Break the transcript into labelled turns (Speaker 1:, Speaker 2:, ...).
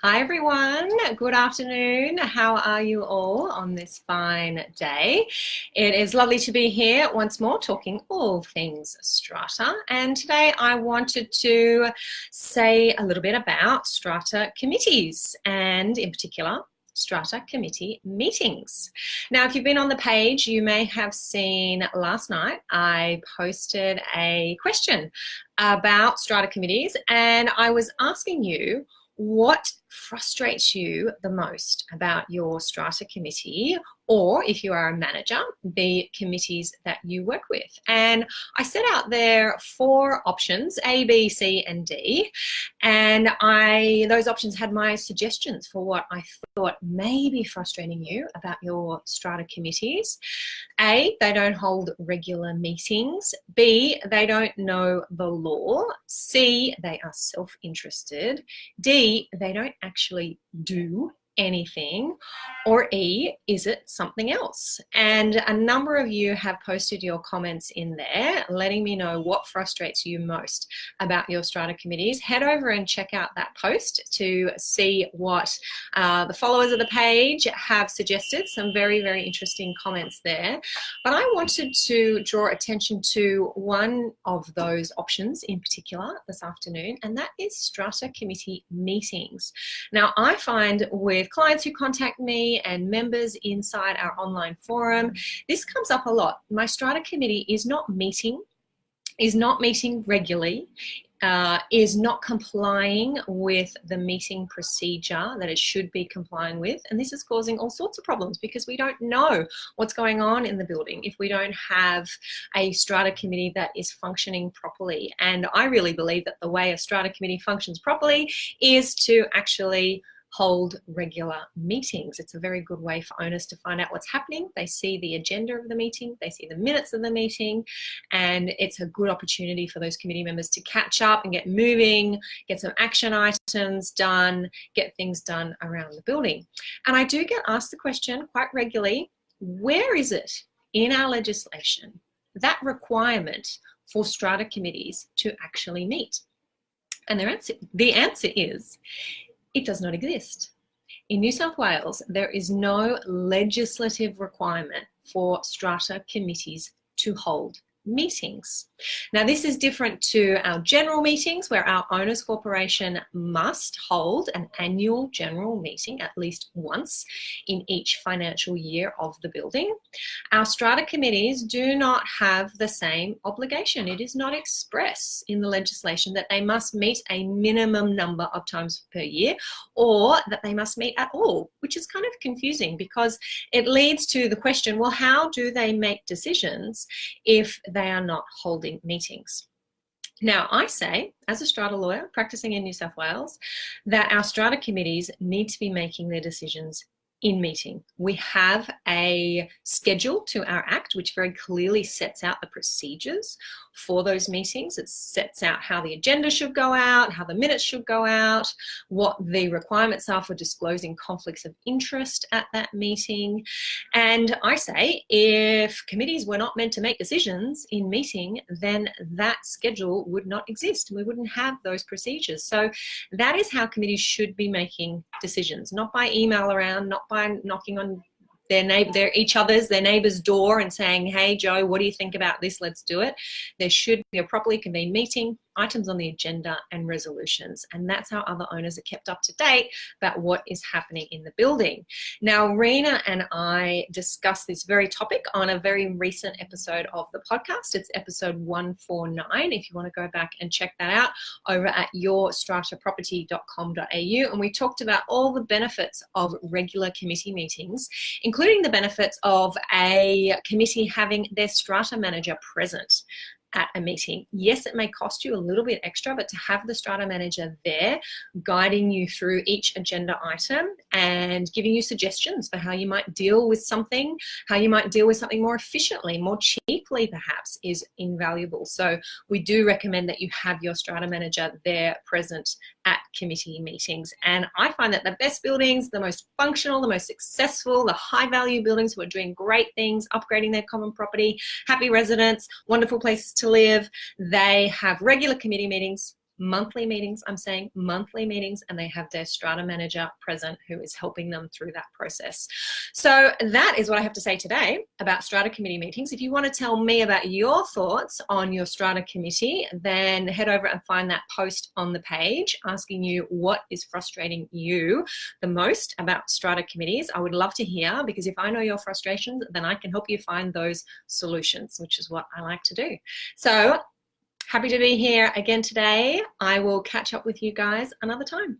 Speaker 1: Hi everyone, good afternoon. How are you all on this fine day? It is lovely to be here once more talking all things Strata, and today I wanted to say a little bit about Strata committees and in particular Strata committee meetings. Now, if you've been on the page, you may have seen last night I posted a question about Strata committees, and I was asking you what frustrates you the most about your Strata committee, or if you are a manager, the committees that you work with. And I set out there 4 options, A, B, C, and D, and those options had my suggestions for what I thought may be frustrating you about your Strata committees. A, they don't hold regular meetings. B, they don't know the law. C, they are self-interested. D, they don't actually do anything. Or E, is it something else? And a number of you have posted your comments in there letting me know what frustrates you most about your Strata committees. Head over and check out that post to see what the followers of the page have suggested. Some very, very interesting comments there. But I wanted to draw attention to one of those options in particular this afternoon, and that is Strata committee meetings. Now, I find with clients who contact me and members inside our online forum, this comes up a lot. My Strata committee is not meeting regularly, is not complying with the meeting procedure that it should be complying with, and this is causing all sorts of problems because we don't know what's going on in the building if we don't have a Strata committee that is functioning properly. And I really believe that the way a Strata committee functions properly is to actually hold regular meetings. It's a very good way for owners to find out what's happening. They see the agenda of the meeting, they see the minutes of the meeting, and it's a good opportunity for those committee members to catch up and get moving, get some action items done, get things done around the building. And I do get asked the question quite regularly, where is it in our legislation, that requirement for Strata committees to actually meet? And the answer is, it does not exist. In New South Wales, there is no legislative requirement for Strata committees to hold meetings. Now, this is different to our general meetings where our owners corporation must hold an annual general meeting at least once in each financial year of the building. Our Strata committees do not have the same obligation. It is not express in the legislation that they must meet a minimum number of times per year or that they must meet at all, which is kind of confusing because it leads to the question, well, how do they make decisions if they are not holding meetings? Now, I say, as a Strata lawyer practicing in New South Wales, that our Strata committees need to be making their decisions in meeting. We have a schedule to our Act which very clearly sets out the procedures for those meetings. It sets out how the agenda should go out, how the minutes should go out, what the requirements are for disclosing conflicts of interest at that meeting. And I say, if committees were not meant to make decisions in meeting, then that schedule would not exist. We wouldn't have those procedures. So that is how committees should be making decisions, not by email around, not by knocking on their neighbor's door and saying, hey, Joe, what do you think about this? Let's do it. There should be a properly convened meeting, items on the agenda and resolutions. And that's how other owners are kept up to date about what is happening in the building. Now, Rena and I discussed this very topic on a very recent episode of the podcast. It's episode 149. If you want to go back and check that out over at yourstrataproperty.com.au. And we talked about all the benefits of regular committee meetings, including the benefits of a committee having their Strata manager present at a meeting. Yes, it may cost you a little bit extra, but to have the Strata manager there guiding you through each agenda item and giving you suggestions for how you might deal with something, how you might deal with something more efficiently, more cheaply perhaps, is invaluable. So we do recommend that you have your Strata manager there present at committee meetings. And I find that the best buildings, the most functional, the most successful, the high value buildings who are doing great things, upgrading their common property, happy residents, wonderful places to live, they have regular committee meetings monthly meetings. I'm saying monthly meetings, and they have their Strata manager present who is helping them through that process. So that is what I have to say today about Strata committee meetings. If you want to tell me about your thoughts on your Strata committee, then head over and find that post on the page asking you what is frustrating you the most about Strata committees. I would love to hear, because if I know your frustrations, then I can help you find those solutions, which is what I like to do. So happy to be here again today. I will catch up with you guys another time.